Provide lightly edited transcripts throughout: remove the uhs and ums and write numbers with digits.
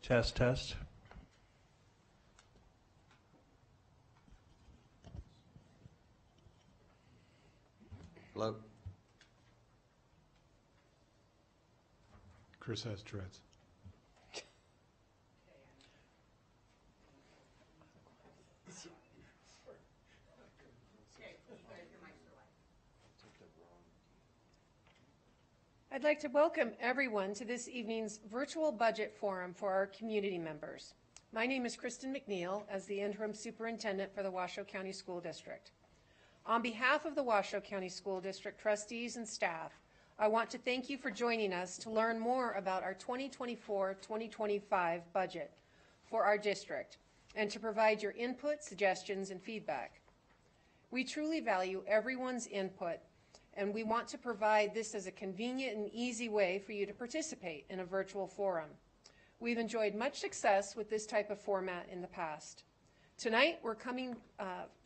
Test, test. Hello. Chris has Tourette's. I'd like to welcome everyone to this evening's virtual budget forum for our community members. My name is Kristen McNeil as the interim superintendent for the Washoe County School District. On behalf of the Washoe County School District trustees and staff, I want to thank you for joining us to learn more about our 2024-2025 budget for our district and to provide your input, suggestions, and feedback. We truly value everyone's input, and we want to provide this as a convenient and easy way for you to participate in a virtual forum. We've enjoyed much success with this type of format in the past. Tonight, we're coming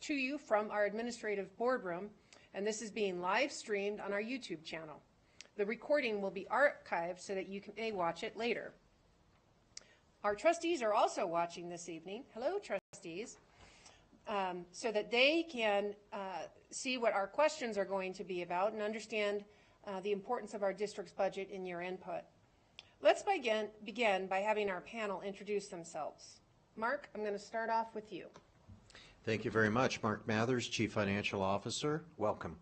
to you from our administrative boardroom, and this is being live streamed on our YouTube channel. The recording will be archived so that you may watch it later. Our trustees are also watching this evening. Hello, trustees. So that they can see what our questions are going to be about and understand the importance of our district's budget in your input. Let's begin by having our panel introduce themselves. Mark, I'm going to start off with you. Thank you very much. Mark Mathers, Chief Financial Officer. Welcome.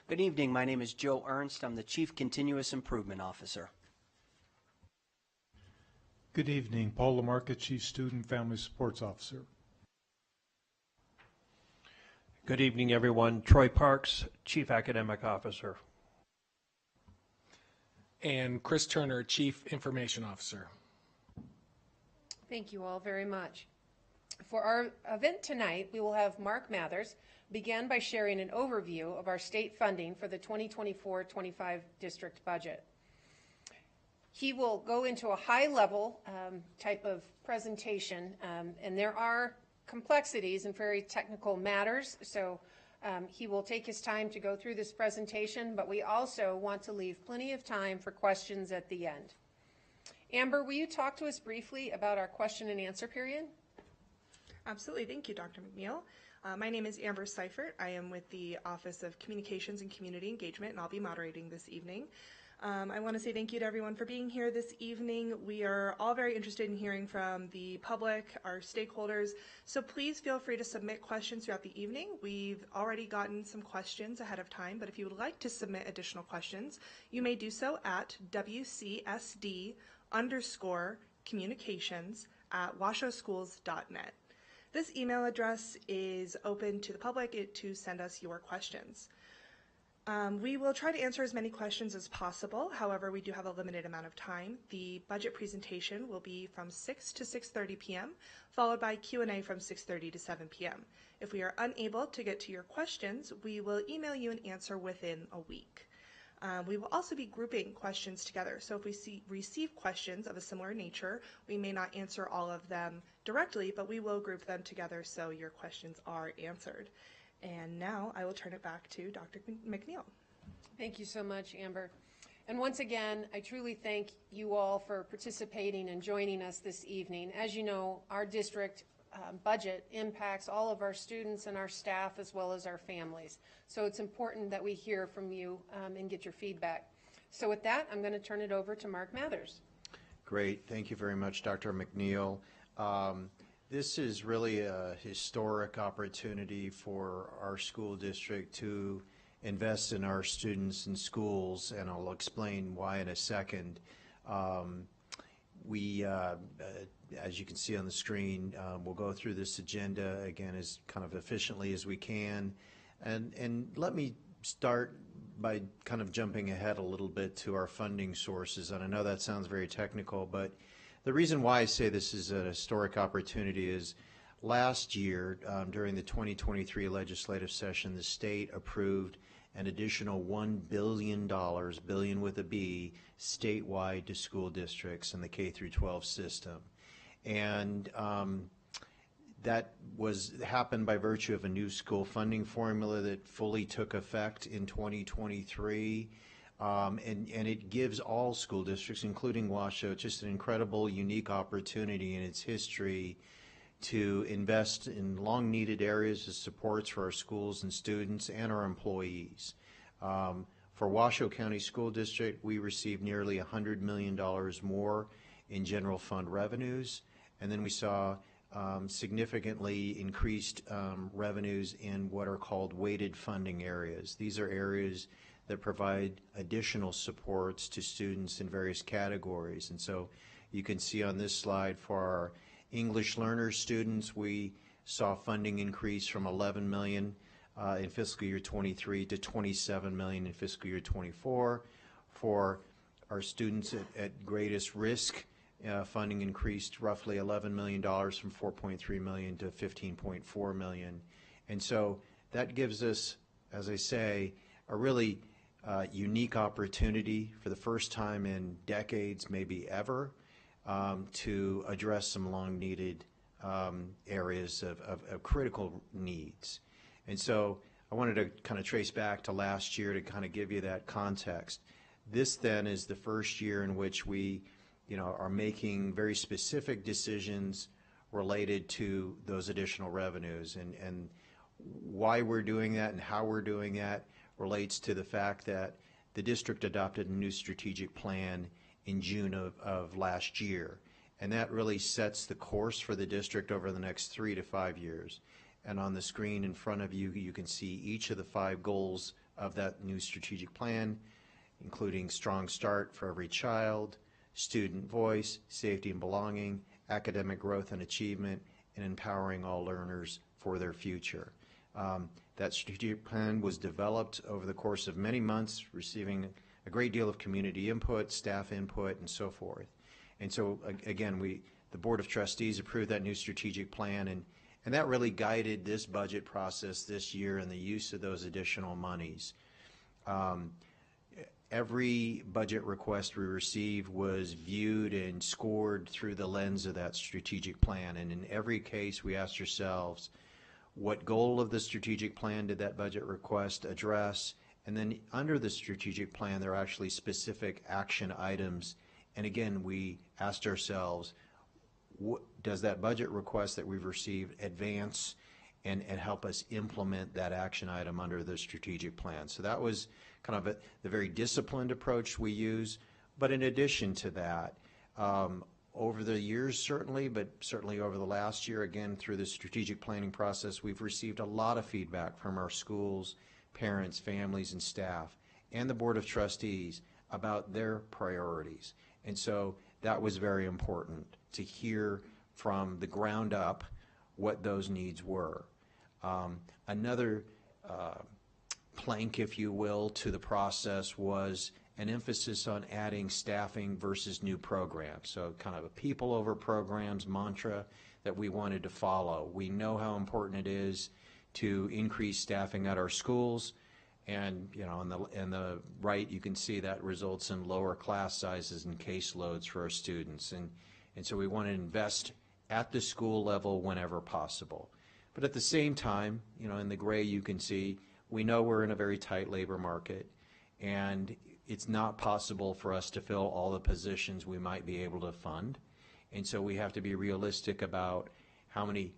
Good evening. My name is Joe Ernst. I'm the Chief Continuous Improvement Officer. Good evening. Paul LaMarca, Chief Student Family Supports Officer. Good evening, everyone. Troy Parks, Chief Academic Officer. And Chris Turner, Chief Information Officer. Thank you all very much. For our event tonight, we will have Mark Mathers begin by sharing an overview of our state funding for the 2024-25 district budget. He will go into a high-level type of presentation, and there are complexities and very technical matters, so he will take his time to go through this presentation, but we also want to leave plenty of time for questions at the end. Amber, will you talk to us briefly about our question and answer period? Absolutely. Thank you, Dr. McNeil. My name is Amber Seifert. I am with the Office of Communications and Community Engagement, and I'll be moderating this evening. I want to say thank you to everyone for being here this evening. We are all very interested in hearing from the public, our stakeholders, so please feel free to submit questions throughout the evening. We've already gotten some questions ahead of time, but if you would like to submit additional questions, you may do so at WCSD_communications@washoeschools.net. This email address is open to the public to send us your questions. We will try to answer as many questions as possible. However, we do have a limited amount of time. The budget presentation will be from 6 to 6:30 p.m., followed by Q&A from 6:30 to 7 p.m. If we are unable to get to your questions, we will email you an answer within a week. We will also be grouping questions together. So if we receive questions of a similar nature, we may not answer all of them directly, but we will group them together so your questions are answered. And now I will turn it back to Dr. McNeil. Thank you so much, Amber. And once again, I truly thank you all for participating and joining us this evening. As you know, our district budget impacts all of our students and our staff as well as our families. So it's important that we hear from you and get your feedback. So with that, I'm going to turn it over to Mark Mathers. Great. Thank you very much, Dr. McNeil. This is really a historic opportunity for our school district to invest in our students and schools, and I'll explain why in a second. As you can see on the screen, we'll go through this agenda again as kind of efficiently as we can. And let me start by kind of jumping ahead a little bit to our funding sources. And I know that sounds very technical, but the reason why I say this is a historic opportunity is last year, during the 2023 legislative session, the state approved an additional $1 billion, billion with a B, statewide to school districts in the K through 12 system. And that happened by virtue of a new school funding formula that fully took effect in 2023. and it gives all school districts, including Washoe, just an incredible, unique opportunity in its history to invest in long-needed areas of supports for our schools and students and our employees. For Washoe County School District, we received nearly $100 million more in general fund revenues, and then we saw significantly increased revenues in what are called weighted funding areas. These are areas that provide additional supports to students in various categories. And so you can see on this slide for our English learners students, we saw funding increase from $11 million in fiscal year 23 to $27 million in fiscal year 24. For our students at greatest risk, funding increased roughly $11 million from $4.3 million to $15.4 million. And so that gives us, as I say, a really unique opportunity for the first time in decades, maybe ever, to address some long-needed areas of critical needs. And so I wanted to kind of trace back to last year to kind of give you that context. This then is the first year in which we, are making very specific decisions related to those additional revenues, and why we're doing that and how we're doing that relates to the fact that the district adopted a new strategic plan in June of last year, and that really sets the course for the district over the next 3 to 5 years. And on the screen in front of you, you can see each of the 5 goals of that new strategic plan, including strong start for every child, student voice, safety and belonging, academic growth and achievement, and empowering all learners for their future. That strategic plan was developed over the course of many months, receiving a great deal of community input, staff input, and so forth. And so, again, the Board of Trustees approved that new strategic plan, and that really guided this budget process this year and the use of those additional monies. Every budget request we received was viewed and scored through the lens of that strategic plan, and in every case we asked ourselves, what goal of the strategic plan did that budget request address? And then under the strategic plan, there are actually specific action items. And again, we asked ourselves, does that budget request that we've received advance and help us implement that action item under the strategic plan? So that was kind of the very disciplined approach we use. But in addition to that, over the years certainly, but certainly over the last year, again, through the strategic planning process, we've received a lot of feedback from our schools, parents, families, and staff, and the Board of Trustees about their priorities. And so that was very important to hear from the ground up what those needs were. Another plank, if you will, to the process was an emphasis on adding staffing versus new programs. So kind of a people over programs mantra that we wanted to follow. We know how important it is to increase staffing at our schools, and on the right you can see that results in lower class sizes and caseloads for our students, and so we want to invest at the school level whenever possible. But at the same time, in the gray you can see we know we're in a very tight labor market, and it's not possible for us to fill all the positions we might be able to fund, and so we have to be realistic about how many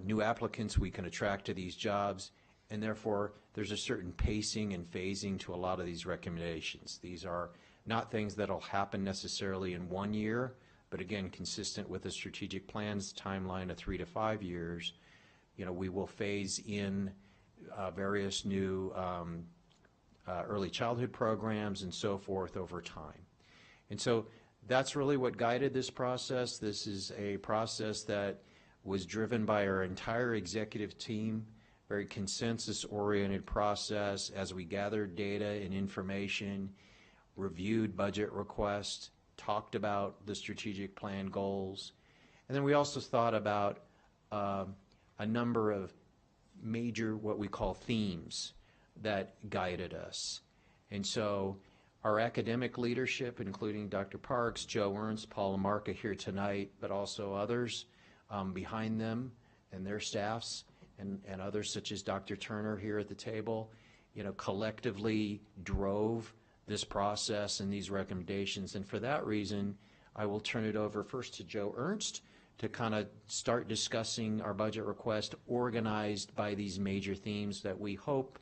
new applicants we can attract to these jobs, and therefore there's a certain pacing and phasing to a lot of these recommendations. These are not things that'll happen necessarily in 1 year, but again, consistent with the strategic plan's timeline of 3 to 5 years, we will phase in various new early childhood programs and so forth over time. And so that's really what guided this process. This is a process that was driven by our entire executive team, very consensus-oriented process as we gathered data and information, reviewed budget requests, talked about the strategic plan goals, and then we also thought about a number of major what we call themes that guided us. And so our academic leadership, including Dr. Parks, Joe Ernst, Paul Lamarca here tonight, but also others behind them and their staffs, and others such as Dr. Turner here at the table, collectively drove this process and these recommendations. And for that reason, I will turn it over first to Joe Ernst to kind of start discussing our budget request organized by these major themes that we hope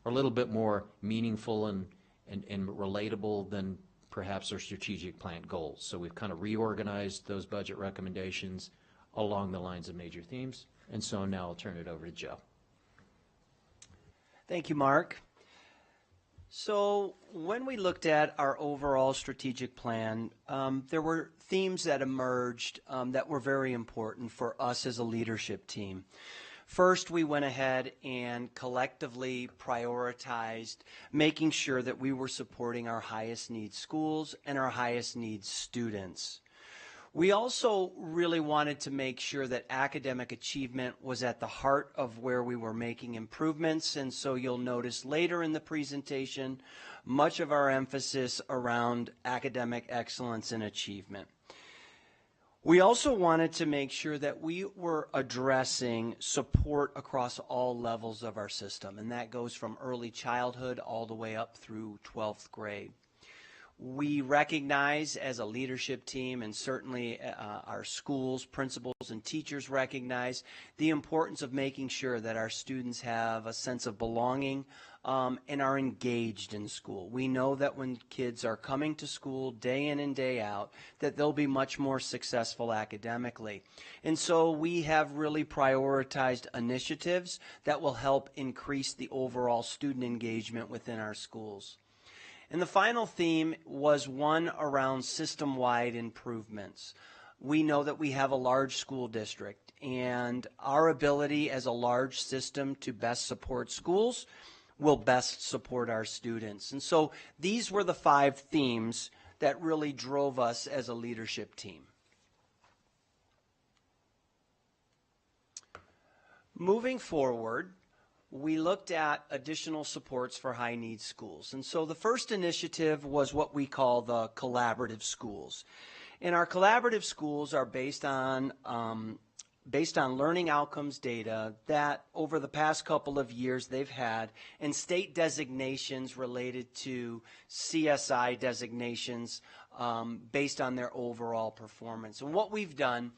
are a little bit more meaningful and relatable than perhaps our strategic plan goals. So we've kind of reorganized those budget recommendations along the lines of major themes. And so now I'll turn it over to Joe. Thank you, Mark. So when we looked at our overall strategic plan, there were themes that emerged that were very important for us as a leadership team. First, we went ahead and collectively prioritized making sure that we were supporting our highest needs schools and our highest needs students. We also really wanted to make sure that academic achievement was at the heart of where we were making improvements, and so you'll notice later in the presentation much of our emphasis around academic excellence and achievement. We also wanted to make sure that we were addressing support across all levels of our system, and that goes from early childhood all the way up through 12th grade. We recognize as a leadership team, and certainly our schools, principals, and teachers recognize the importance of making sure that our students have a sense of belonging and are engaged in school. We know that when kids are coming to school day in and day out, that they'll be much more successful academically. And so we have really prioritized initiatives that will help increase the overall student engagement within our schools. And the final theme was one around system-wide improvements. We know that we have a large school district, and our ability as a large system to best support schools will best support our students. And so these were the 5 themes that really drove us as a leadership team. Moving forward, we looked at additional supports for high needs schools. And so the first initiative was what we call the collaborative schools. And our collaborative schools are based on learning outcomes data that over the past couple of years they've had, and state designations related to CSI designations based on their overall performance. And what we've done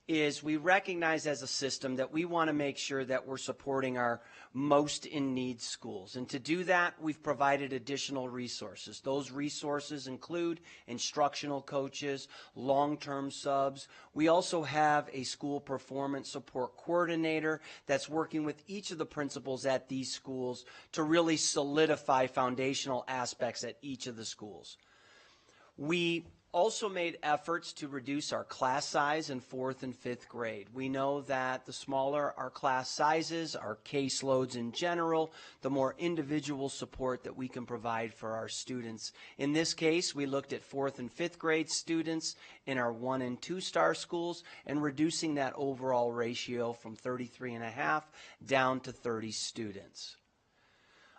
is we recognize as a system that we want to make sure that we're supporting our most in need schools. And to do that, we've provided additional resources. Those resources include instructional coaches, long-term subs. We also have a school performance support coordinator that's working with each of the principals at these schools to really solidify foundational aspects at each of the schools. We also made efforts to reduce our class size in 4th and 5th grade. We know that the smaller our class sizes, our caseloads in general, the more individual support that we can provide for our students. In this case, we looked at 4th and 5th grade students in our 1- and 2-star schools and reducing that overall ratio from 33.5 down to 30 students.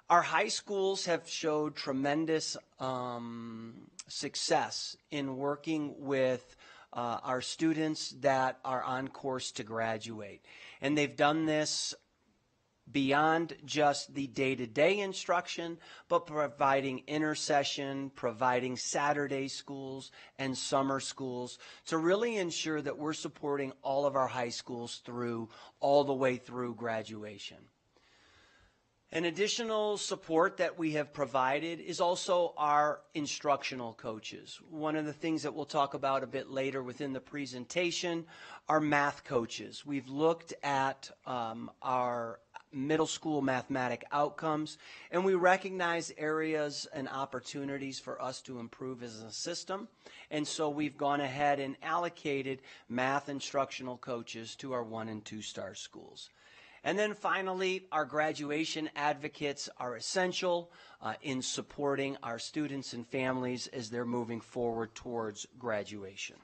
Our high schools have showed tremendous success in working with our students that are on course to graduate. And they've done this beyond just the day-to-day instruction, but providing intersession, providing Saturday schools and summer schools to really ensure that we're supporting all of our high schools all the way through graduation. An additional support that we have provided is also our instructional coaches. One of the things that we'll talk about a bit later within the presentation are math coaches. We've looked at our middle school mathematic outcomes, and we recognize areas and opportunities for us to improve as a system. And so we've gone ahead and allocated math instructional coaches to our 1- and 2-star schools. And then finally, our graduation advocates are essential in supporting our students and families as they're moving forward towards graduation.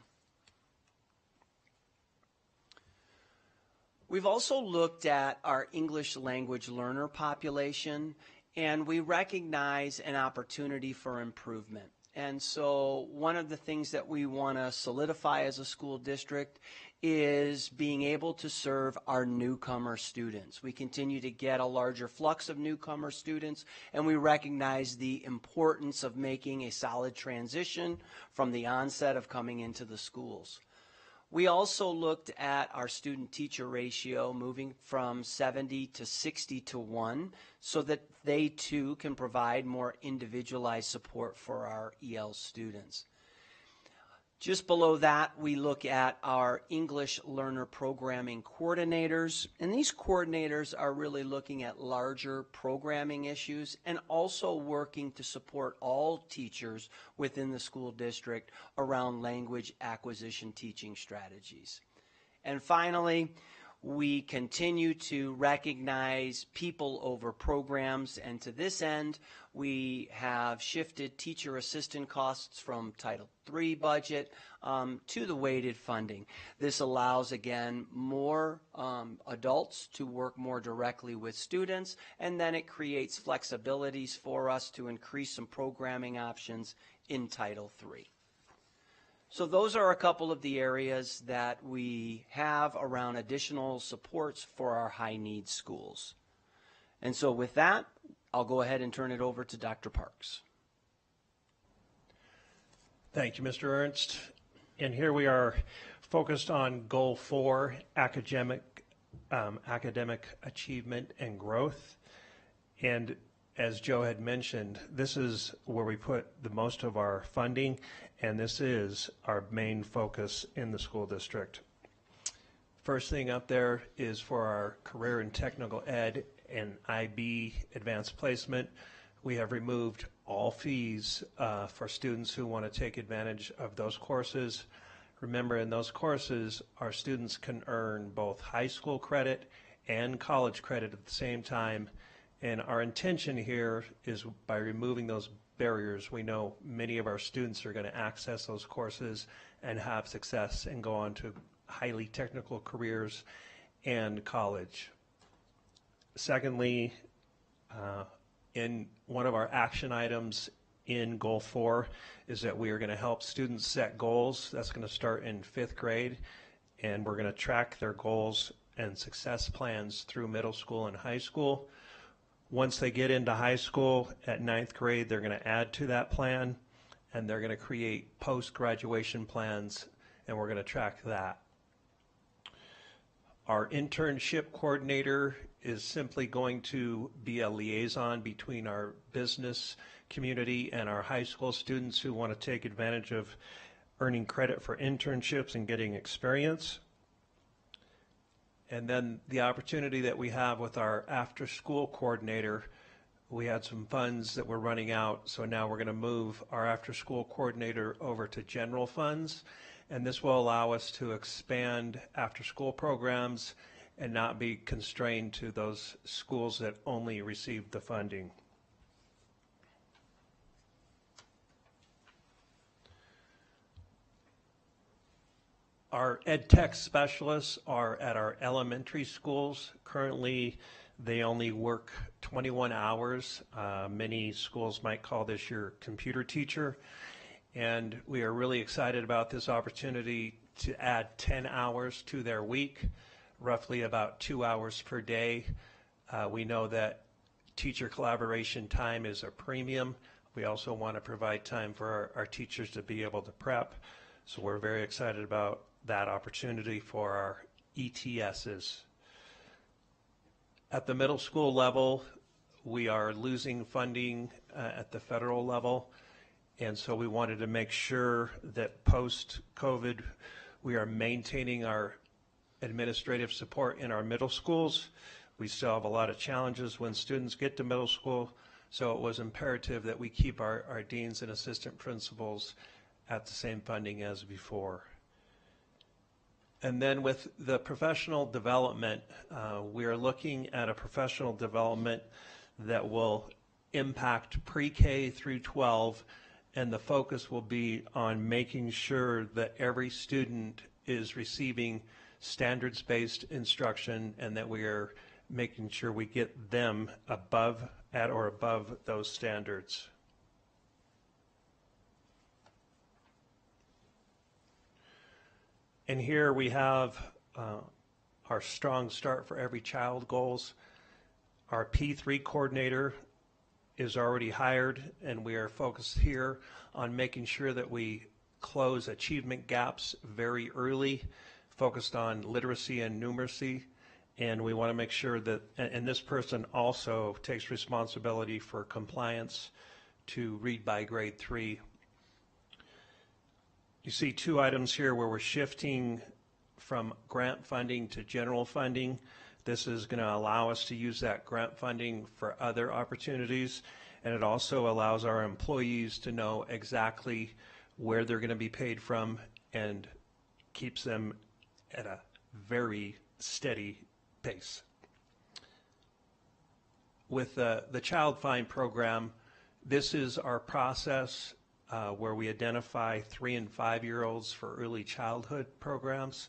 We've also looked at our English language learner population, and we recognize an opportunity for improvement. And so one of the things that we want to solidify as a school district is being able to serve our newcomer students. We continue to get a larger flux of newcomer students, and we recognize the importance of making a solid transition from the onset of coming into the schools. We also looked at our student-teacher ratio moving from 70 to 60 to 1 so that they too can provide more individualized support for our EL students. Just below that, we look at our English learner programming coordinators, and these coordinators are really looking at larger programming issues and also working to support all teachers within the school district around language acquisition teaching strategies. And finally, we continue to recognize people over programs, and to this end, we have shifted teacher assistant costs from Title III budget to the weighted funding. This allows, again, more adults to work more directly with students, and then it creates flexibilities for us to increase some programming options in Title III. So those are a couple of the areas that we have around additional supports for our high needs schools. And so with that, I'll go ahead and turn it over to Dr. Parks. Thank you, Mr. Ernst. And here we are focused on Goal 4, academic achievement and growth. And as Joe had mentioned, this is where we put the most of our funding, and this is our main focus in the school district. First thing up there is for our career and technical ed and IB advanced placement. We have removed all fees for students who want to take advantage of those courses. Remember, in those courses, our students can earn both high school credit and college credit at the same time. And our intention here is by removing those barriers, we know many of our students are going to access those courses and have success and go on to highly technical careers and college. Secondly, in one of our action items in Goal 4 is that we are going to help students set goals. That's going to start in 5th grade, and we're going to track their goals and success plans through middle school and high school. Once they get into high school at 9th grade, they're going to add to that plan, and they're going to create post-graduation plans, and we're going to track that. Our internship coordinator is simply going to be a liaison between our business community and our high school students who want to take advantage of earning credit for internships and getting experience. And then the opportunity that we have with our after-school coordinator, we had some funds that were running out, so now we're going to move our after-school coordinator over to general funds, and this will allow us to expand after-school programs and not be constrained to those schools that only receive the funding. Our ed tech specialists are at our elementary schools. Currently, they only work 21 hours. Many schools might call this your computer teacher. And we are really excited about this opportunity to add 10 hours to their week, roughly about 2 hours per day. We know that teacher collaboration time is a premium. We also want to provide time for our teachers to be able to prep. So we're very excited about that opportunity for our ETSs. At the middle school level, we are losing funding at the federal level, and so we wanted to make sure that post-COVID we are maintaining our administrative support in our middle schools. We still have a lot of challenges when students get to middle school, so it was imperative that we keep our deans and assistant principals at the same funding as before. And then with the professional development, we are looking at a professional development that will impact pre-K through 12, and the focus will be on making sure that every student is receiving standards-based instruction and that we are making sure we get them at or above those standards. And here we have our Strong Start for Every Child goals. Our P3 coordinator is already hired, and we are focused here on making sure that we close achievement gaps very early, focused on literacy and numeracy. And we want to make sure that, and this person also takes responsibility for compliance to read by grade 3. You see 2 items here where we're shifting from grant funding to general funding. This is going to allow us to use that grant funding for other opportunities, and it also allows our employees to know exactly where they're going to be paid from and keeps them at a very steady pace. With the Child Find program, this is our process where we identify 3- and 5-year-olds for early childhood programs.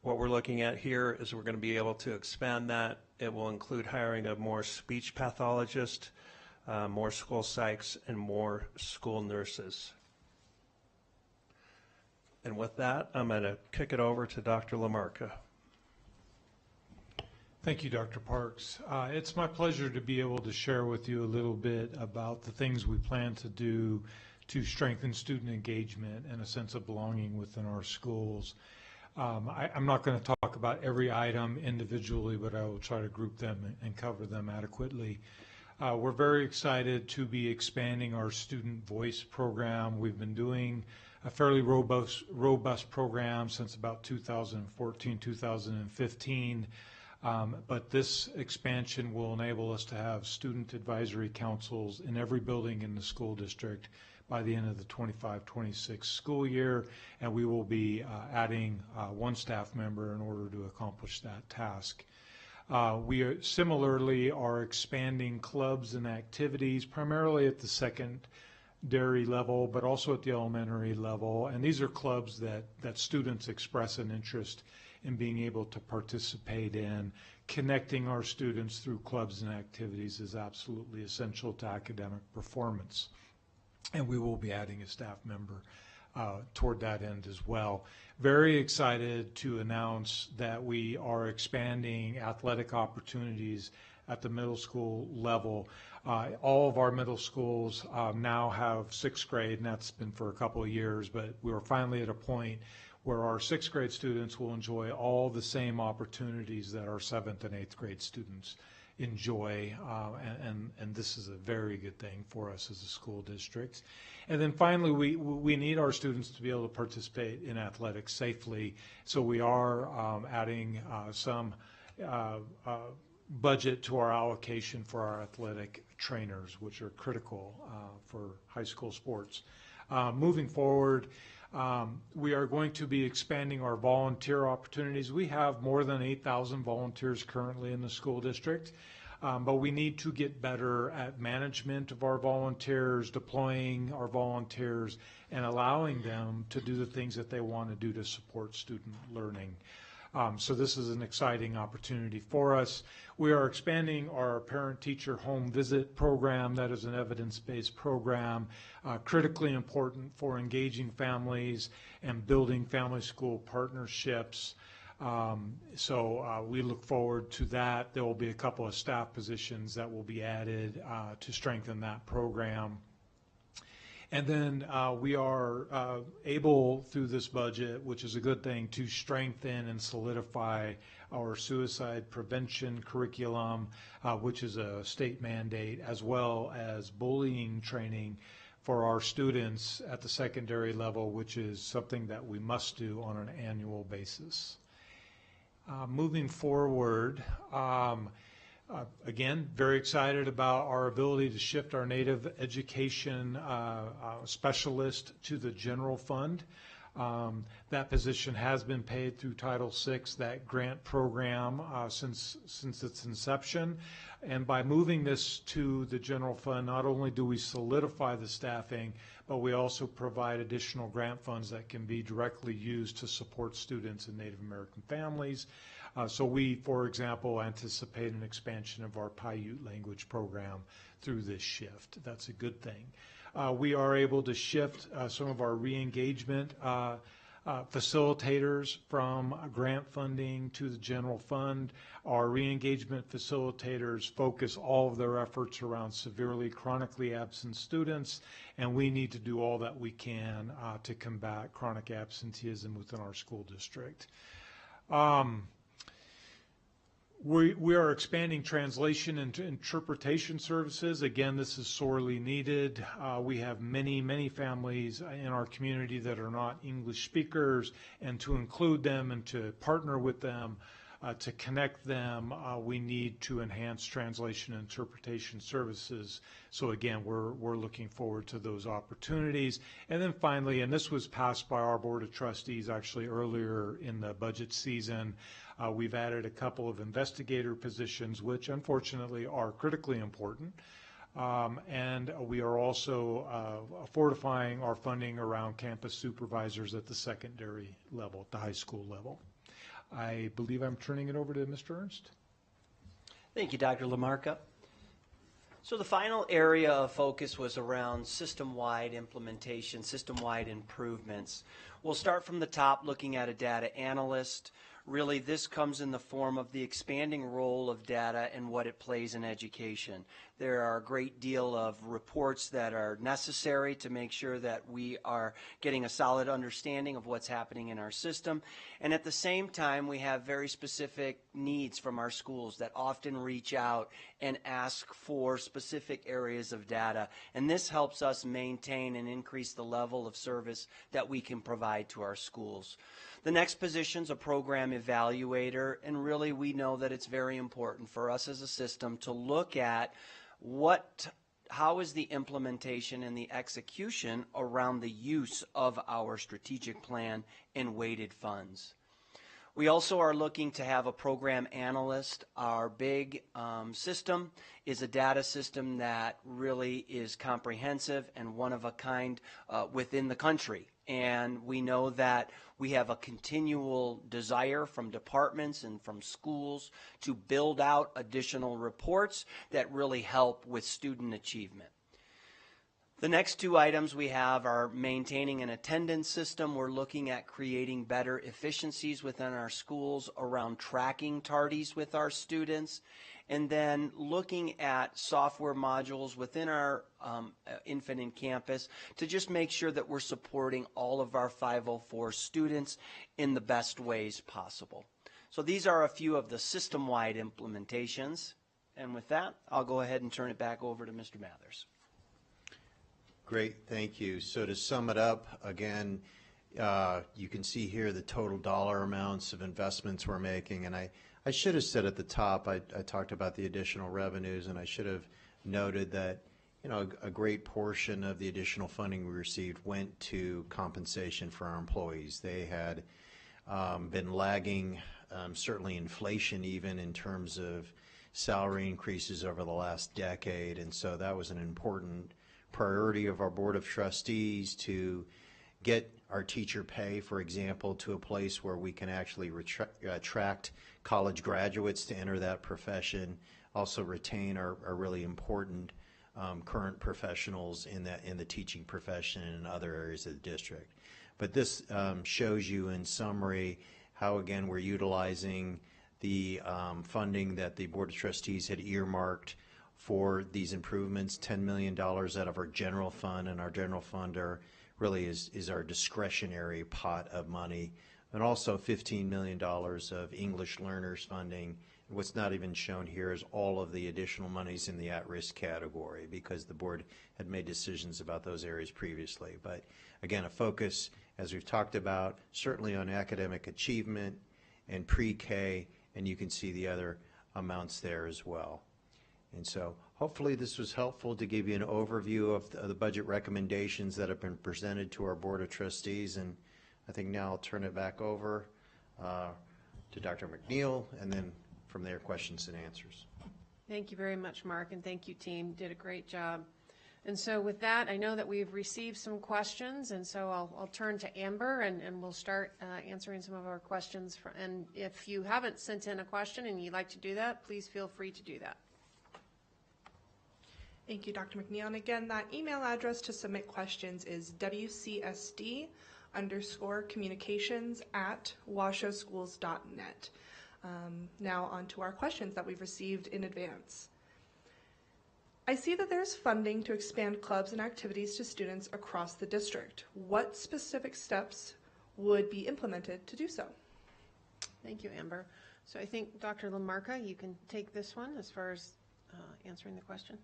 What we're looking at here is we're going to be able to expand that. It will include hiring a more speech pathologist, more school psychs, and more school nurses. And with that, I'm going to kick it over to Dr. LaMarca. Thank you, Dr. Parks. It's my pleasure to be able to share with you a little bit about the things we plan to do to strengthen student engagement and a sense of belonging within our schools. I'm not going to talk about every item individually, but I will try to group them and cover them adequately. We're very excited to be expanding our Student Voice program. We've been doing a fairly robust program since about 2014, 2015. But this expansion will enable us to have student advisory councils in every building in the school district by the end of the 25-26 school year, and we will be adding 1 staff member in order to accomplish that task. We similarly are expanding clubs and activities primarily at the secondary level, but also at the elementary level, and these are clubs that students express an interest in being able to participate in. Connecting our students through clubs and activities is absolutely essential to academic performance. And we will be adding a staff member toward that end as well. Very excited to announce that we are expanding athletic opportunities at the middle school level. All of our middle schools now have 6th grade, and that's been for a couple of years, but we are finally at a point where our 6th grade students will enjoy all the same opportunities that our 7th and 8th grade students enjoy, and this is a very good thing for us as a school district. And then finally, we need our students to be able to participate in athletics safely, so we are adding some budget to our allocation for our athletic trainers, which are critical for high school sports. Moving forward, we are going to be expanding our volunteer opportunities. We have more than 8,000 volunteers currently in the school district, but we need to get better at management of our volunteers, deploying our volunteers, and allowing them to do the things that they want to do to support student learning. So this is an exciting opportunity for us. We are expanding our parent-teacher home visit program. That is an evidence-based program, critically important for engaging families and building family-school partnerships. So we look forward to that. There will be a couple of staff positions that will be added to strengthen that program. And then we are able, through this budget, which is a good thing, to strengthen and solidify our suicide prevention curriculum, which is a state mandate, as well as bullying training for our students at the secondary level, which is something that we must do on an annual basis. Moving forward, again, very excited about our ability to shift our Native education specialist to the general fund. That position has been paid through Title VI, that grant program, since its inception. And by moving this to the general fund, not only do we solidify the staffing, but we also provide additional grant funds that can be directly used to support students and Native American families. So we, for example, anticipate an expansion of our Paiute language program through this shift. That's a good thing. We are able to shift some of our re-engagement facilitators from grant funding to the general fund. Our re-engagement facilitators focus all of their efforts around severely chronically absent students, and we need to do all that we can to combat chronic absenteeism within our school district. We are expanding translation and interpretation services. Again, this is sorely needed. We have many families in our community that are not English speakers, and to include them and to partner with them, to connect them, we need to enhance translation and interpretation services. So again, we're looking forward to those opportunities. And then finally, and this was passed by our Board of Trustees actually earlier in the budget season, we've added a couple of investigator positions, which unfortunately are critically important. And we are also fortifying our funding around campus supervisors at the secondary level, at the high school level. I believe I'm turning it over to Mr. Ernst. Thank you, Dr. LaMarca. So the final area of focus was around system-wide implementation, system-wide improvements. We'll start from the top, looking at a data analyst. Really, this comes in the form of the expanding role of data and what it plays in education. There are a great deal of reports that are necessary to make sure that we are getting a solid understanding of what's happening in our system. And at the same time, we have very specific needs from our schools that often reach out and ask for specific areas of data. And this helps us maintain and increase the level of service that we can provide to our schools. The next position is a program evaluator, and really we know that it's very important for us as a system to look at how is the implementation and the execution around the use of our strategic plan and weighted funds. We also are looking to have a program analyst. Our big system is a data system that really is comprehensive and one of a kind within the country. And we know that we have a continual desire from departments and from schools to build out additional reports that really help with student achievement. The next two items we have are maintaining an attendance system. We're looking at creating better efficiencies within our schools around tracking tardies with our students, and then looking at software modules within our infant and campus to just make sure that we're supporting all of our 504 students in the best ways possible. So these are a few of the system-wide implementations. And with that, I'll go ahead and turn it back over to Mr. Mathers. Great, thank you. So to sum it up, again, you can see here the total dollar amounts of investments we're making. And I should have said at the top, I talked about the additional revenues, and I should have noted that, you know, a great portion of the additional funding we received went to compensation for our employees. They had been lagging, certainly inflation even in terms of salary increases over the last decade, and so that was an important priority of our Board of Trustees to get our teacher pay, for example, to a place where we can actually attract college graduates to enter that profession, also retain our really important current professionals in the teaching profession and in other areas of the district. But this shows you in summary how, again, we're utilizing the funding that the Board of Trustees had earmarked for these improvements, $10 million out of our general fund, and our general fund really is our discretionary pot of money, and also $15 million of English learners funding. What's not even shown here is all of the additional monies in the at-risk category, because the board had made decisions about those areas previously. But again, a focus, as we've talked about, certainly on academic achievement and pre-K, and you can see the other amounts there as well. And so hopefully this was helpful to give you an overview of the budget recommendations that have been presented to our Board of Trustees. And I think now I'll turn it back over to Dr. McNeil, and then from there, questions and answers. Thank you very much, Mark, and thank you, team. Did a great job. And so with that, I know that we've received some questions, and so I'll turn to Amber, and we'll start answering some of our questions. And if you haven't sent in a question and you'd like to do that, please feel free to do that. Thank you, Dr. McNeil. And again, that email address to submit questions is WCSD communications@washowschools.net. Now on to our questions that we've received in advance. I see that there's funding to expand clubs and activities to students across the district. What specific steps would be implemented to do so? Thank you, Amber. So I think Dr. Lamarca, you can take this one as far as answering the question.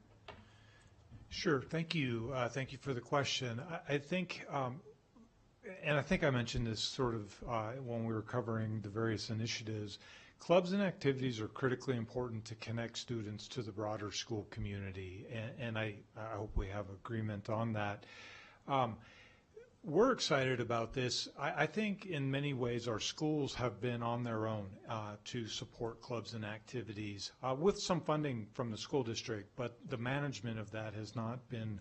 Sure. Thank you. Thank you for the question. I think, and I think I mentioned this sort of when we were covering the various initiatives. Clubs and activities are critically important to connect students to the broader school community, and I hope we have agreement on that. We're excited about this. I think in many ways our schools have been on their own to support clubs and activities with some funding from the school district, but the management of that has not been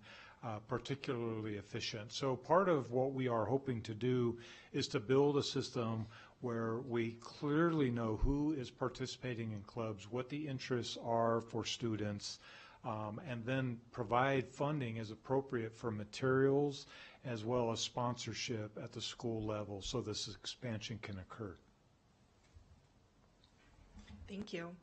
particularly efficient. So part of what we are hoping to do is to build a system where we clearly know who is participating in clubs, what the interests are for students, and then provide funding as appropriate for materials as well as sponsorship at the school level so this expansion can occur. Thank you.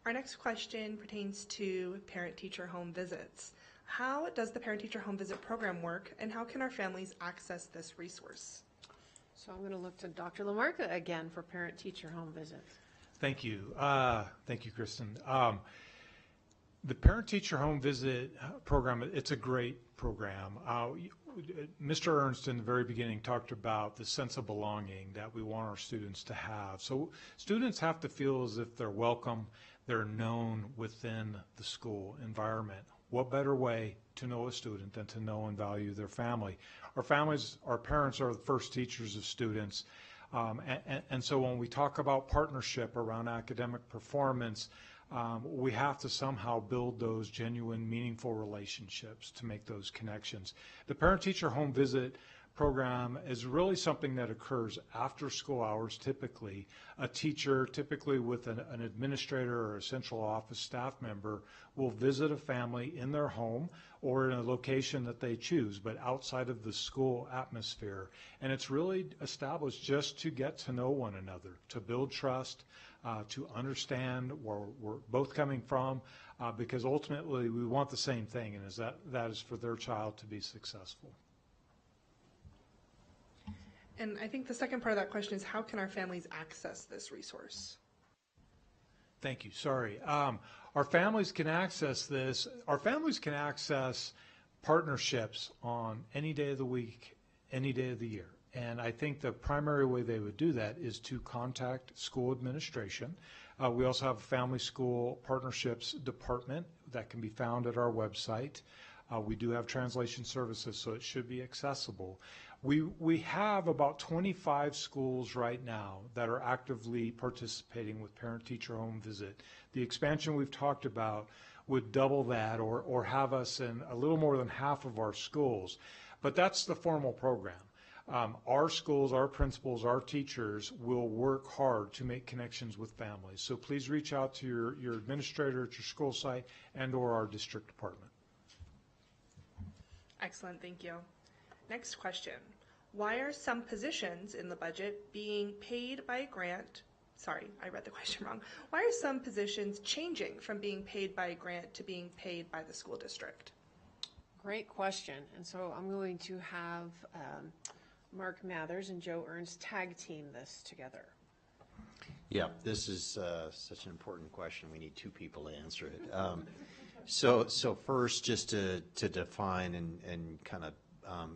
Our next question pertains to parent-teacher home visits. How does the parent-teacher home visit program work, and how can our families access this resource? So I'm going to look to Dr. Lamarca again for parent-teacher home visits. Thank you. Thank you, Kristen. The parent-teacher home visit program, it's a great program. Mr. Ernst in the very beginning talked about the sense of belonging that we want our students to have. So students have to feel as if they're welcome, they're known within the school environment. What better way to know a student than to know and value their family? Our families, our parents are the first teachers of students. And so when we talk about partnership around academic performance, we have to somehow build those genuine, meaningful relationships to make those connections. The parent-teacher home visit program is really something that occurs after school hours typically. A teacher, typically with an administrator or a central office staff member, will visit a family in their home or in a location that they choose, but outside of the school atmosphere. And it's really established just to get to know one another, to build trust, to understand where we're both coming from, because ultimately we want the same thing, and that is for their child to be successful. And I think the second part of that question is, how can our families access this resource? Thank you. Sorry. Our families can access this. Our families can access partnerships on any day of the week, any day of the year. And I think the primary way they would do that is to contact school administration. We also have a family school partnerships department that can be found at our website. We do have translation services, so it should be accessible. We have about 25 schools right now that are actively participating with parent-teacher home visit. The expansion we've talked about would double that or have us in a little more than half of our schools. But that's the formal program. Our schools, our principals, our teachers will work hard to make connections with families. So please reach out to your administrator at your school site and or our district department. Excellent, thank you. Next question. Why are some positions in the budget being paid by grant? Sorry, I read the question wrong. Why are some positions changing from being paid by a grant to being paid by the school district? Great question. And so I'm going to have Mark Mathers and Joe Ernst tag team this together. Yeah, this is such an important question. We need two people to answer it. So first, just to define and kind of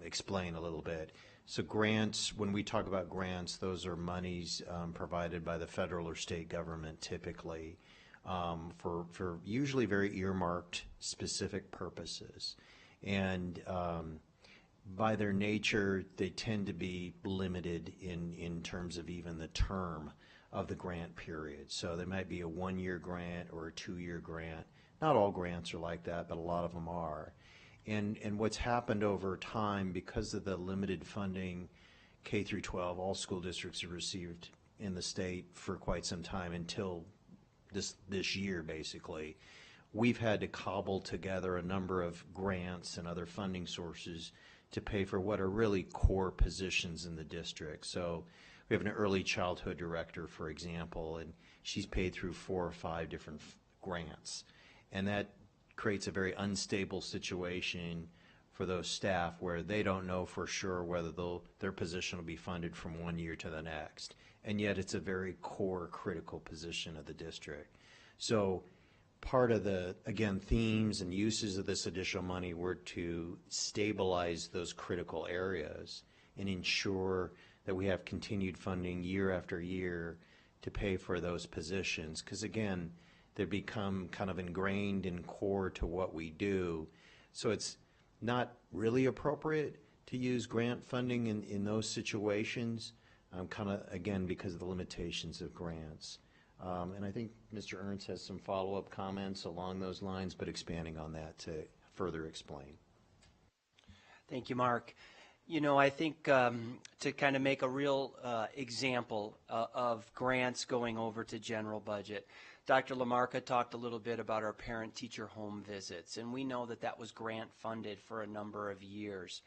explain a little bit. So grants, when we talk about grants, those are monies provided by the federal or state government typically for usually very earmarked specific purposes. And by their nature, they tend to be limited in terms of even the term of the grant period. So there might be a 1-year grant or a 2-year grant. Not all grants are like that, but a lot of them are. And what's happened over time, because of the limited funding K through 12 all school districts have received in the state for quite some time until this year, basically, we've had to cobble together a number of grants and other funding sources to pay for what are really core positions in the district. So we have an early childhood director, for example, and she's paid through 4 or 5 different grants. And that creates a very unstable situation for those staff where they don't know for sure whether their position will be funded from one year to the next. And yet it's a very core, critical position of the district. So part of the, again, themes and uses of this additional money were to stabilize those critical areas and ensure that we have continued funding year after year to pay for those positions. Because again, they become kind of ingrained and core to what we do. So it's not really appropriate to use grant funding in those situations, kind of, again, because of the limitations of grants. And I think Mr. Ernst has some follow-up comments along those lines, but expanding on that to further explain. Thank you, Mark. You know, I think to kind of make a real example of grants going over to general budget, Dr. LaMarca talked a little bit about our parent-teacher home visits, and we know that that was grant funded for a number of years.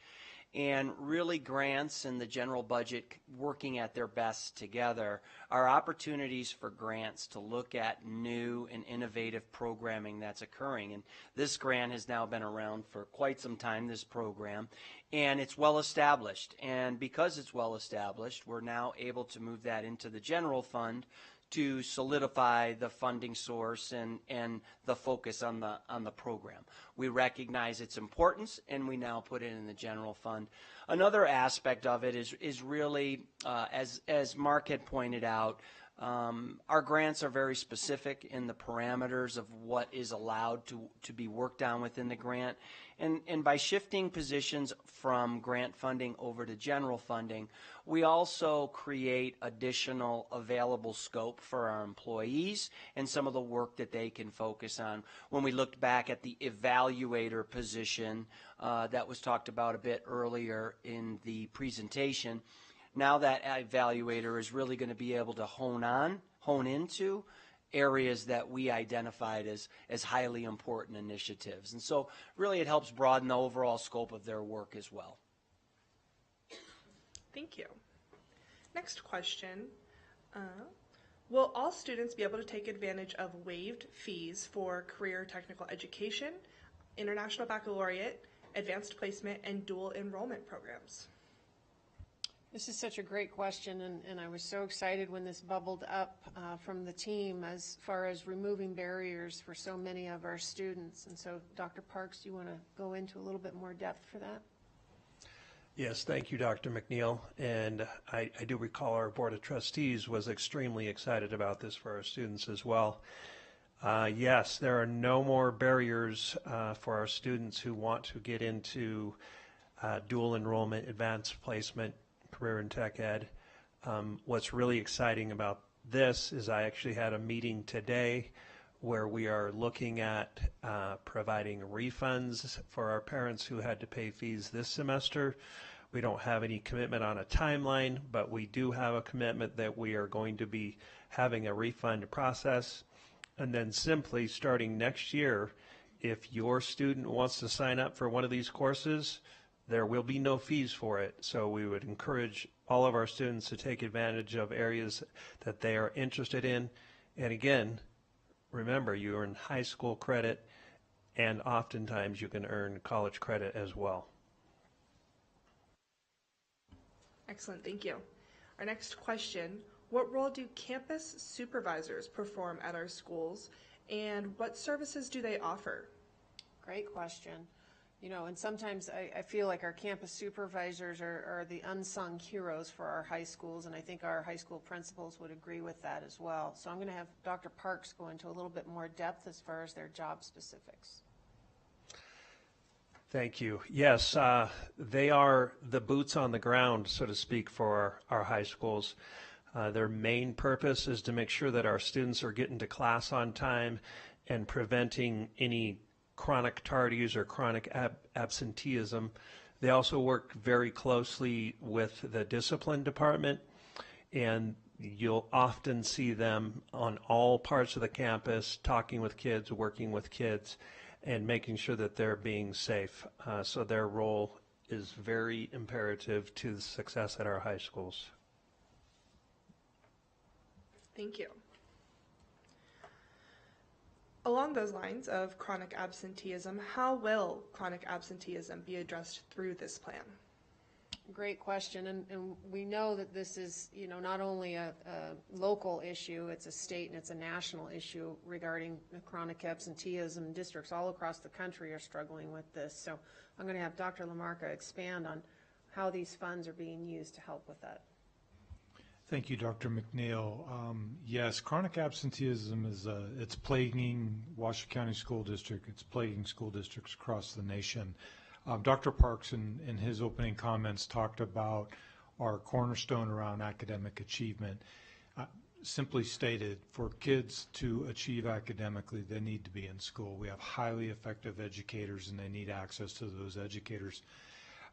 And really, grants and the general budget working at their best together are opportunities for grants to look at new and innovative programming that's occurring. And this grant has now been around for quite some time, this program, and it's well established. And because it's well established, we're now able to move that into the general fund to solidify the funding source and the focus on the program. We recognize its importance, and we now put it in the general fund. Another aspect of it is really, as Mark had pointed out, our grants are very specific in the parameters of what is allowed to be worked on within the grant. And by shifting positions from grant funding over to general funding, we also create additional available scope for our employees and some of the work that they can focus on. When we looked back at the evaluator position that was talked about a bit earlier in the presentation, now that evaluator is really going to be able to hone into areas that we identified as highly important initiatives. And so really it helps broaden the overall scope of their work as well. Thank you. Next question. Will all students be able to take advantage of waived fees for career technical education, international baccalaureate, advanced placement, and dual enrollment programs? This is such a great question, and I was so excited when this bubbled up from the team as far as removing barriers for so many of our students. And so, Dr. Parks, do you want to go into a little bit more depth for that? Yes, thank you, Dr. McNeil. And I do recall our Board of Trustees was extremely excited about this for our students as well. Yes, there are no more barriers for our students who want to get into dual enrollment, advanced placement, career and tech ed. What's really exciting about this is I actually had a meeting today where we are looking at providing refunds for our parents who had to pay fees this semester. We don't have any commitment on a timeline, but we do have a commitment that we are going to be having a refund process. And then simply starting next year, if your student wants to sign up for one of these courses, there will be no fees for it. So we would encourage all of our students to take advantage of areas that they are interested in. And again, remember, you earn high school credit, and oftentimes you can earn college credit as well. Excellent, thank you. Our next question, what role do campus supervisors perform at our schools, and what services do they offer? Great question. You know, and sometimes I feel like our campus supervisors are the unsung heroes for our high schools, and I think our high school principals would agree with that as well. So I'm going to have Dr. Parks go into a little bit more depth as far as their job specifics. Thank you. Yes, they are the boots on the ground, so to speak, for our high schools. Their main purpose is to make sure that our students are getting to class on time and preventing any chronic tardies or chronic absenteeism. They also work very closely with the discipline department, and you'll often see them on all parts of the campus talking with kids, working with kids, and making sure that they're being safe. So their role is very imperative to the success at our high schools. Thank you. Along those lines of chronic absenteeism, how will chronic absenteeism be addressed through this plan? Great question, and we know that this is, not only a local issue, it's a state and it's a national issue regarding the chronic absenteeism. Districts all across the country are struggling with this. So I'm going to have Dr. Lamarca expand on how these funds are being used to help with that. Thank you, Dr. McNeil. Yes, chronic absenteeism it's plaguing Washoe County School District. It's plaguing school districts across the nation. Dr. Parks, in his opening comments, talked about our cornerstone around academic achievement. Simply stated, for kids to achieve academically, they need to be in school. We have highly effective educators, and they need access to those educators.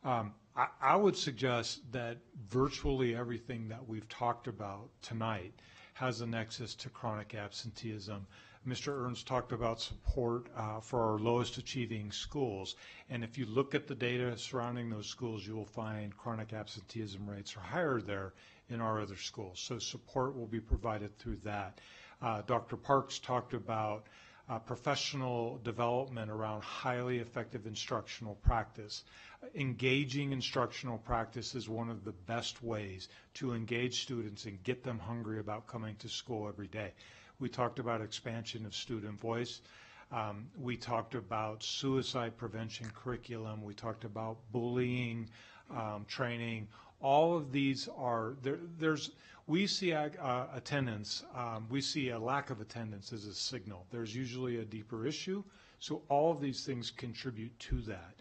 I would suggest that virtually everything that we've talked about tonight has a nexus to chronic absenteeism. Mr. Ernst talked about support for our lowest achieving schools, and if you look at the data surrounding those schools, you will find chronic absenteeism rates are higher there in our other schools. So support will be provided through that. Dr. Parks talked about professional development around highly effective instructional practice. Engaging instructional practice is one of the best ways to engage students and get them hungry about coming to school every day. We talked about expansion of student voice. We talked about suicide prevention curriculum. We talked about bullying training. All of these are, we see attendance, we see a lack of attendance as a signal. There's usually a deeper issue, so all of these things contribute to that.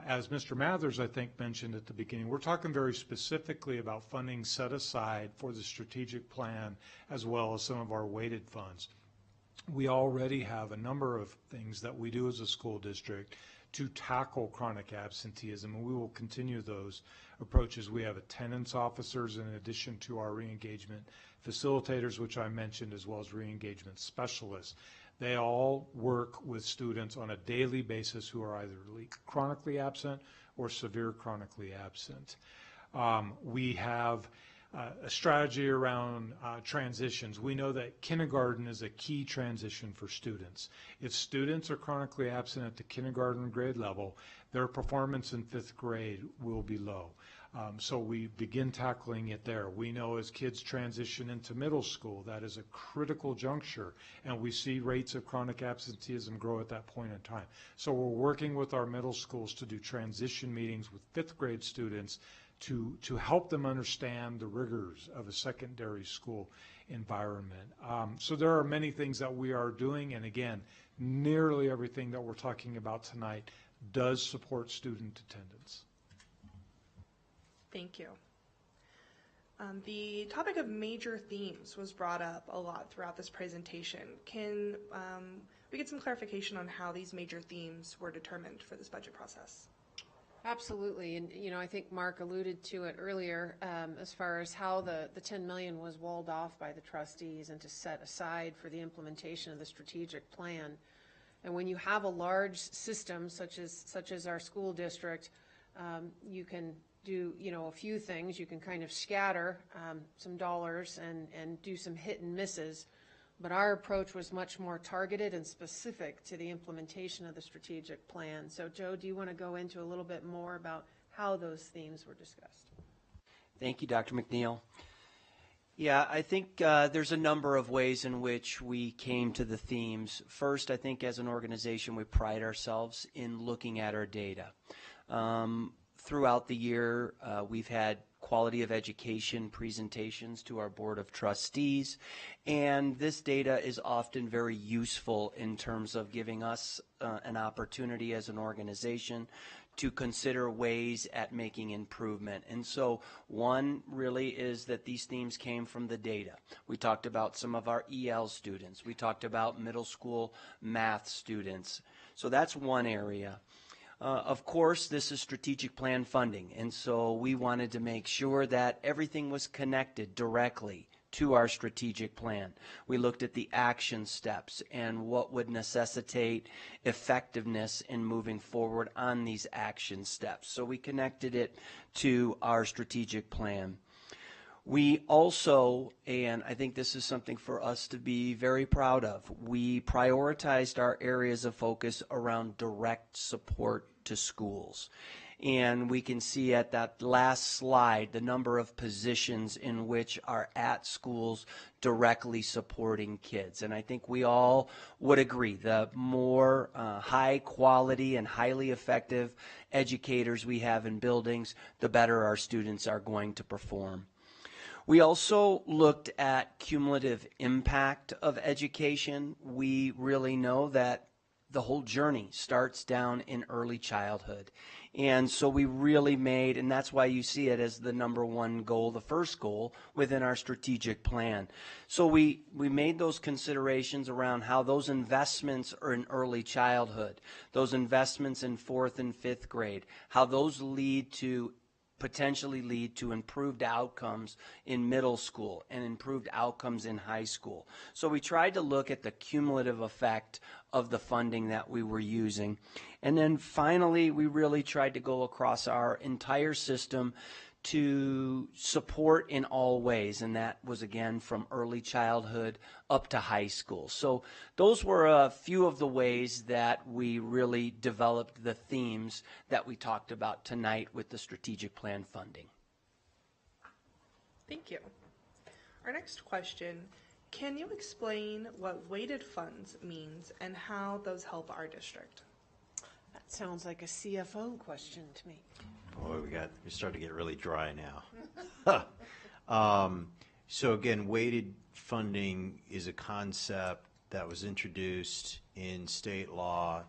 As Mr. Mathers, I think, mentioned at the beginning, we're talking very specifically about funding set aside for the strategic plan as well as some of our weighted funds. We already have a number of things that we do as a school district to tackle chronic absenteeism, and we will continue those approaches. We have attendance officers in addition to our re-engagement facilitators, which I mentioned, as well as re-engagement specialists. They all work with students on a daily basis who are either chronically absent or severe chronically absent. We have a strategy around transitions. We know that kindergarten is a key transition for students. If students are chronically absent at the kindergarten grade level, their performance in 5th grade will be low. So we begin tackling it there. We know as kids transition into middle school, that is a critical juncture, and we see rates of chronic absenteeism grow at that point in time. So we're working with our middle schools to do transition meetings with 5th grade students to help them understand the rigors of a secondary school environment. So there are many things that we are doing, and again, nearly everything that we're talking about tonight does support student attendance. Thank you. The topic of major themes was brought up a lot throughout this presentation. Can we get some clarification on how these major themes were determined for this budget process? Absolutely, and I think Mark alluded to it earlier as far as how the $10 million was walled off by the trustees and to set aside for the implementation of the strategic plan. And when you have a large system such as our school district, you can do a few things. You can kind of scatter some dollars and do some hit and misses. But our approach was much more targeted and specific to the implementation of the strategic plan. So, Joe, do you want to go into a little bit more about how those themes were discussed? Thank you, Dr. McNeil. Yeah, I think there's a number of ways in which we came to the themes. First, I think as an organization, we pride ourselves in looking at our data. Throughout the year, we've had quality of education presentations to our Board of Trustees, and this data is often very useful in terms of giving us an opportunity as an organization to consider ways at making improvement. And so one really is that these themes came from the data. We talked about some of our EL students. We talked about middle school math students. So that's one area. Of course, this is strategic plan funding, and so we wanted to make sure that everything was connected directly to our strategic plan. We looked at the action steps and what would necessitate effectiveness in moving forward on these action steps. So we connected it to our strategic plan. We also, and I think this is something for us to be very proud of, we prioritized our areas of focus around direct support to schools. And we can see at that last slide the number of positions in which are at schools directly supporting kids. And I think we all would agree, the more high quality and highly effective educators we have in buildings, the better our students are going to perform. We also looked at cumulative impact of education. We really know that the whole journey starts down in early childhood. And so we really made, and that's why you see it as the number one goal, the first goal within our strategic plan. So we made those considerations around how those investments are in early childhood, those investments in 4th and 5th grade, how those potentially lead to improved outcomes in middle school and improved outcomes in high school. So we tried to look at the cumulative effect of the funding that we were using. And then finally, we really tried to go across our entire system to support in all ways, and that was again from early childhood up to high school. So those were a few of the ways that we really developed the themes that we talked about tonight with the strategic plan funding. Thank you. Our next question, can you explain what weighted funds means and how those help our district? That sounds like a CFO question to me. Boy, we start to get really dry now. So again, weighted funding is a concept that was introduced in state law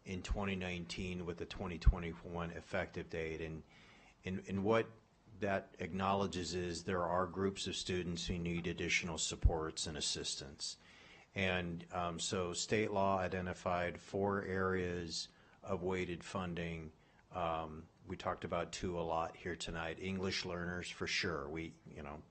in 2019 with the 2021 effective date. And what that acknowledges is there are groups of students who need additional supports and assistance. And so state law identified 4 areas of weighted funding. We talked about 2 a lot here tonight. English learners, for sure. We,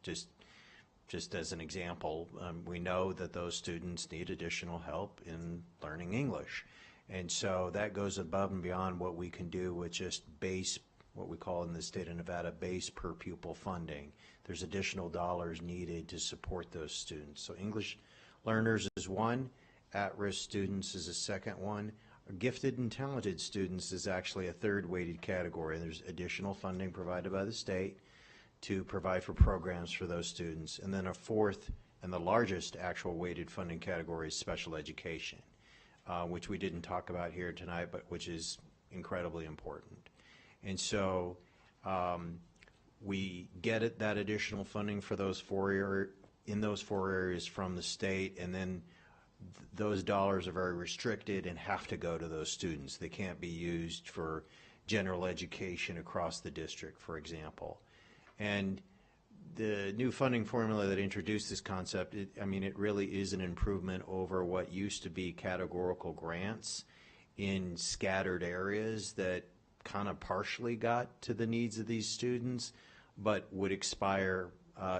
just as an example, we know that those students need additional help in learning English. And so that goes above and beyond what we can do with just base, what we call in the state of Nevada, base per pupil funding. There's additional dollars needed to support those students. So English learners is one, at-risk students is a second one. Gifted and talented students is actually a third weighted category. There's additional funding provided by the state to provide for programs for those students. And then a fourth and the largest actual weighted funding category is special education, which we didn't talk about here tonight, but which is incredibly important. And so we get that additional funding for those 4 areas from the state, and then those dollars are very restricted and have to go to those students. They can't be used for general education across the district, for example. And the new funding formula that introduced this concept, it really is an improvement over what used to be categorical grants in scattered areas that kind of partially got to the needs of these students, but would expire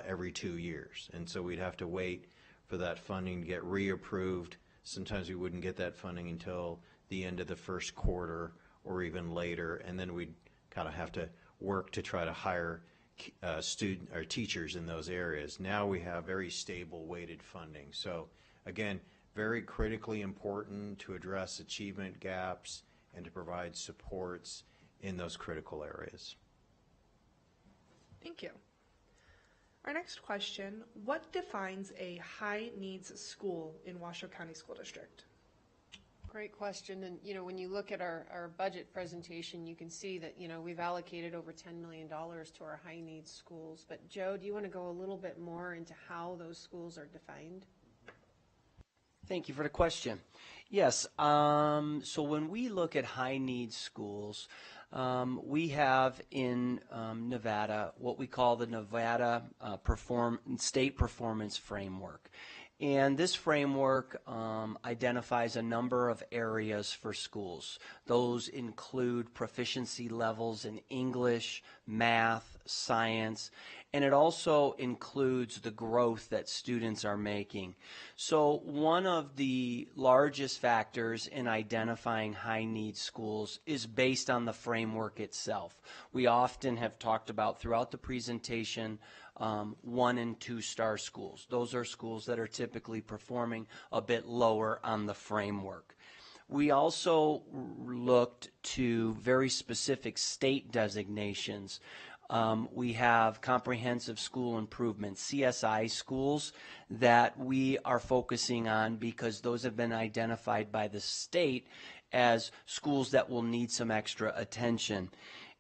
every 2 years. And so we'd have to wait for that funding to get reapproved. Sometimes we wouldn't get that funding until the end of the first quarter or even later, and then we'd kind of have to work to try to hire student or teachers in those areas. Now we have very stable weighted funding. So again, very critically important to address achievement gaps and to provide supports in those critical areas. Thank you. Our next question, what defines a high needs school in Washoe County School District? Great question. And, when you look at our budget presentation, you can see that, we've allocated over $10 million to our high needs schools. But Joe, do you want to go a little bit more into how those schools are defined? Thank you for the question. Yes, so when we look at high needs schools, we have in Nevada what we call the Nevada State Performance Framework. And this framework identifies a number of areas for schools. Those include proficiency levels in English, math, science, and it also includes the growth that students are making. So one of the largest factors in identifying high-need schools is based on the framework itself. We often have talked about throughout the presentation 1- and 2-star schools. Those are schools that are typically performing a bit lower on the framework. We also looked to very specific state designations. We have comprehensive school improvement, CSI schools, that we are focusing on because those have been identified by the state as schools that will need some extra attention.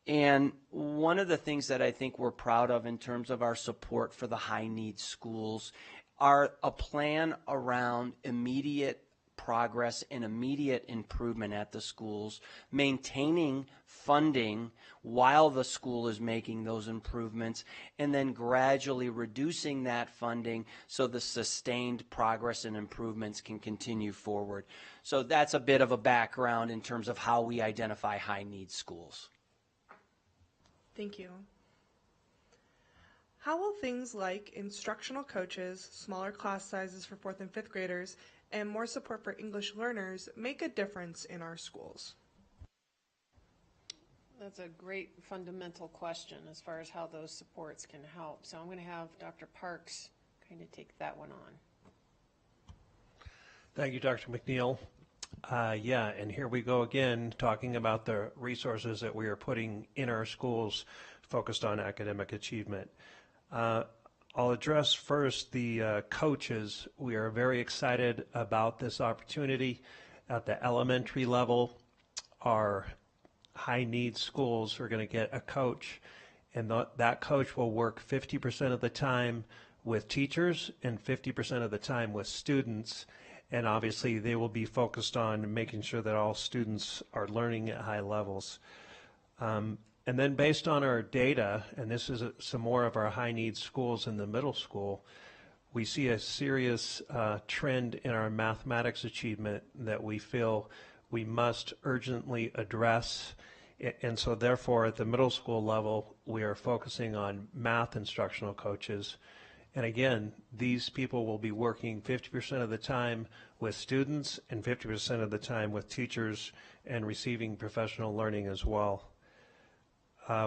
And one of the things that I think we're proud of in terms of our support for the high-need schools are a plan around immediate progress and immediate improvement at the schools, maintaining funding while the school is making those improvements, and then gradually reducing that funding so the sustained progress and improvements can continue forward. So that's a bit of a background in terms of how we identify high-need schools. Thank you. How will things like instructional coaches, smaller class sizes for 4th and 5th graders, and more support for English learners make a difference in our schools? That's a great fundamental question as far as how those supports can help. So I'm going to have Dr. Parks kind of take that one on. Thank you, Dr. McNeil. Yeah, and here we go again, talking about the resources that we are putting in our schools focused on academic achievement. I'll address first the coaches. We are very excited about this opportunity. At the elementary level, our high-need schools are going to get a coach, and that coach will work 50% of the time with teachers and 50% of the time with students. And obviously, they will be focused on making sure that all students are learning at high levels. And then based on our data, and this is some more of our high-need schools in the middle school, we see a serious trend in our mathematics achievement that we feel we must urgently address. And so therefore, at the middle school level, we are focusing on math instructional coaches. And again, these people will be working 50% of the time with students and 50% of the time with teachers and receiving professional learning as well.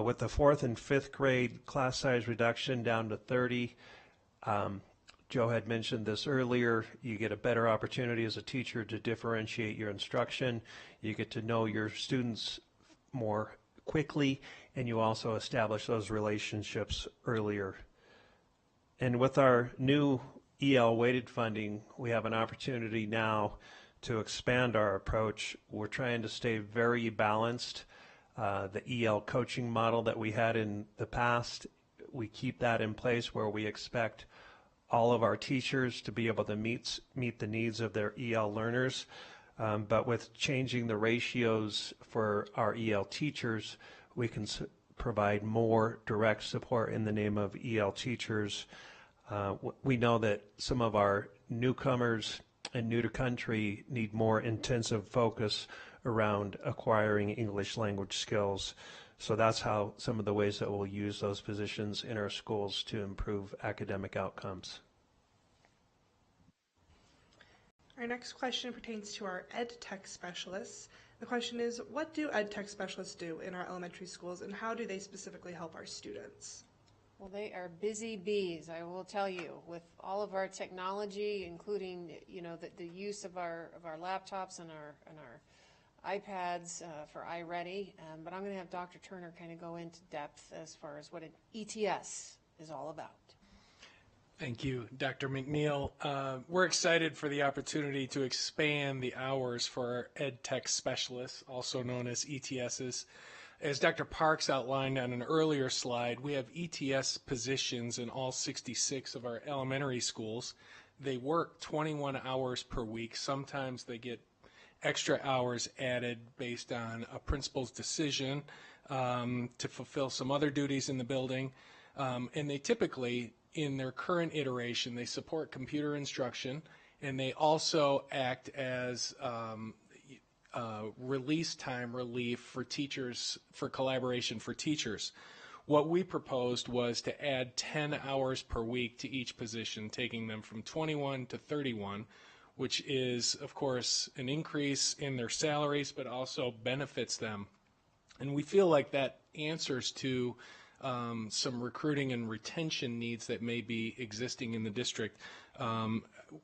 With the 4th and 5th grade class size reduction down to 30, Joe had mentioned this earlier, you get a better opportunity as a teacher to differentiate your instruction. You get to know your students more quickly, and you also establish those relationships earlier. And with our new EL weighted funding, we have an opportunity now to expand our approach. We're trying to stay very balanced. The EL coaching model that we had in the past, we keep that in place where we expect all of our teachers to be able to meet the needs of their EL learners. But with changing the ratios for our EL teachers, we can provide more direct support in the name of EL teachers. We know that some of our newcomers and new to country need more intensive focus around acquiring English language skills. So that's how some of the ways that we'll use those positions in our schools to improve academic outcomes. Our next question pertains to our ed tech specialists. The question is, what do ed tech specialists do in our elementary schools, and how do they specifically help our students? Well, they are busy bees, I will tell you, with all of our technology, including the use of our laptops and our iPads for iReady. But I'm going to have Dr. Turner kind of go into depth as far as what an ETS is all about. Thank you, Dr. McNeil. We're excited for the opportunity to expand the hours for our ed tech specialists, also known as ETSs. As Dr. Parks outlined on an earlier slide, we have ETS positions in all 66 of our elementary schools. They work 21 hours per week. Sometimes they get extra hours added based on a principal's decision to fulfill some other duties in the building. And they typically in their current iteration, they support computer instruction, and they also act as release time relief for teachers, for collaboration for teachers. What we proposed was to add 10 hours per week to each position, taking them from 21 to 31, which is, of course, an increase in their salaries, but also benefits them. And we feel like that answers to some recruiting and retention needs that may be existing in the district.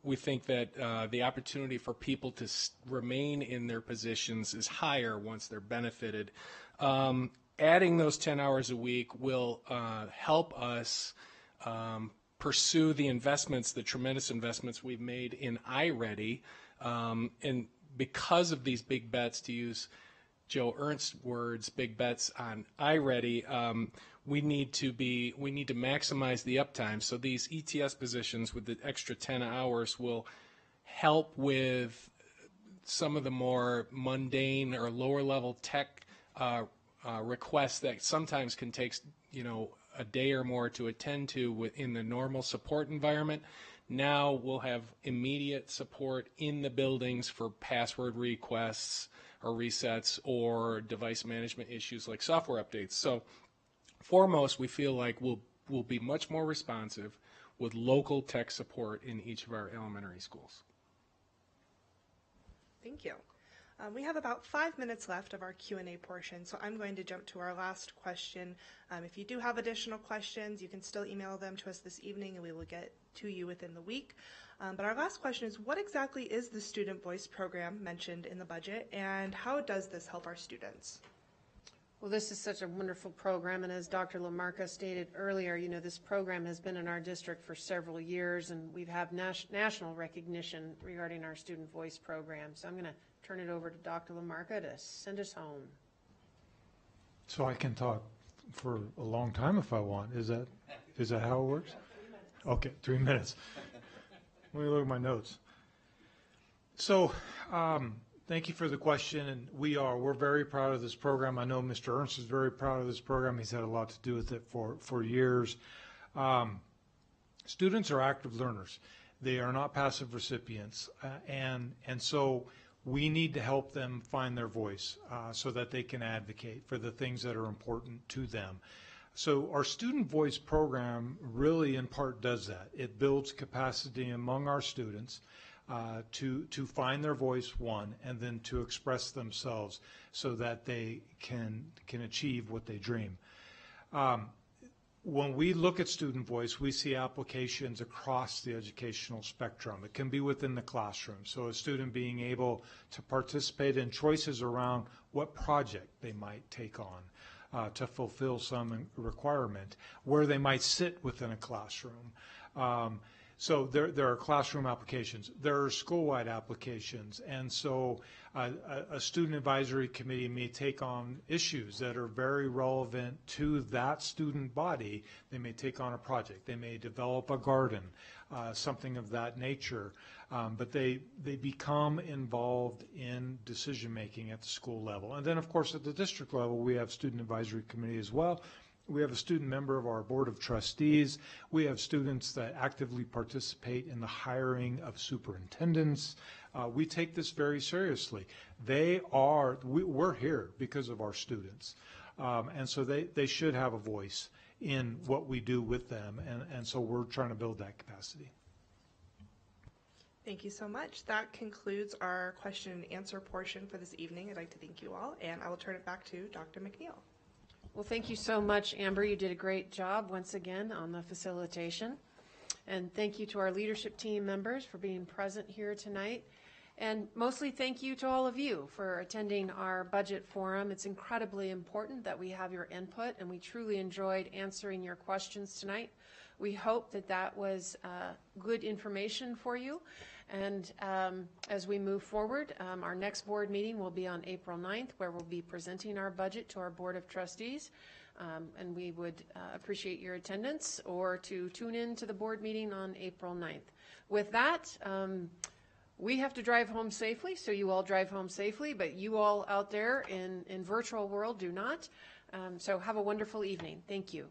We think that the opportunity for people to remain in their positions is higher once they're benefited. Adding those 10 hours a week will help us pursue the investments, the tremendous investments we've made in iReady. And because of these big bets, to use Joe Ernst's words, big bets on iReady, we need to maximize the uptime. So these ETS positions with the extra 10 hours will help with some of the more mundane or lower level tech requests that sometimes can take, a day or more to attend to within the normal support environment. Now we'll have immediate support in the buildings for password requests or resets or device management issues like software updates. So foremost, we feel like we'll be much more responsive with local tech support in each of our elementary schools. Thank you. We have about 5 minutes left of our Q&A portion, so I'm going to jump to our last question. If you do have additional questions, you can still email them to us this evening and we will get to you within the week. But our last question is, what exactly is the Student Voice program mentioned in the budget, and how does this help our students? Well, this is such a wonderful program, and as Dr. LaMarca stated earlier, this program has been in our district for several years, and we've had national recognition regarding our Student Voice program. So I'm going to turn it over to Dr. LaMarca to send us home. So I can talk for a long time if I want. Is that how it works? Okay, 3 minutes. Let me look at my notes. So thank you for the question, and we're very proud of this program. I know Mr. Ernst is very proud of this program. He's had a lot to do with it for years. Students are active learners. They are not passive recipients, and so we need to help them find their voice so that they can advocate for the things that are important to them. So our Student Voice program really in part does that. It builds capacity among our students to find their voice, one, and then to express themselves so that they can achieve what they dream. When we look at Student Voice, we see applications across the educational spectrum. It can be within the classroom, so a student being able to participate in choices around what project they might take on to fulfill some requirement, where they might sit within a classroom. So there are classroom applications. There are school-wide applications, and so a student advisory committee may take on issues that are very relevant to that student body. They may take on a project. They may develop a garden, something of that nature. But they become involved in decision-making at the school level. And then, of course, at the district level, we have student advisory committee as well. We have a student member of our board of trustees. We have students that actively participate in the hiring of superintendents. We take this very seriously. We're here because of our students. And so they should have a voice in what we do with them. And so we're trying to build that capacity. Thank you so much. That concludes our question and answer portion for this evening. I'd like to thank you all, and I will turn it back to Dr. McNeil. Well, thank you so much, Amber. You did a great job once again on the facilitation. And thank you to our leadership team members for being present here tonight. And mostly thank you to all of you for attending our budget forum. It's incredibly important that we have your input, and we truly enjoyed answering your questions tonight. We hope that was good information for you. And as we move forward, our next board meeting will be on April 9th, where we'll be presenting our budget to our Board of Trustees. And we would appreciate your attendance or to tune in to the board meeting on April 9th. With that, we have to drive home safely, so you all drive home safely, but you all out there in virtual world do not. So have a wonderful evening. Thank you.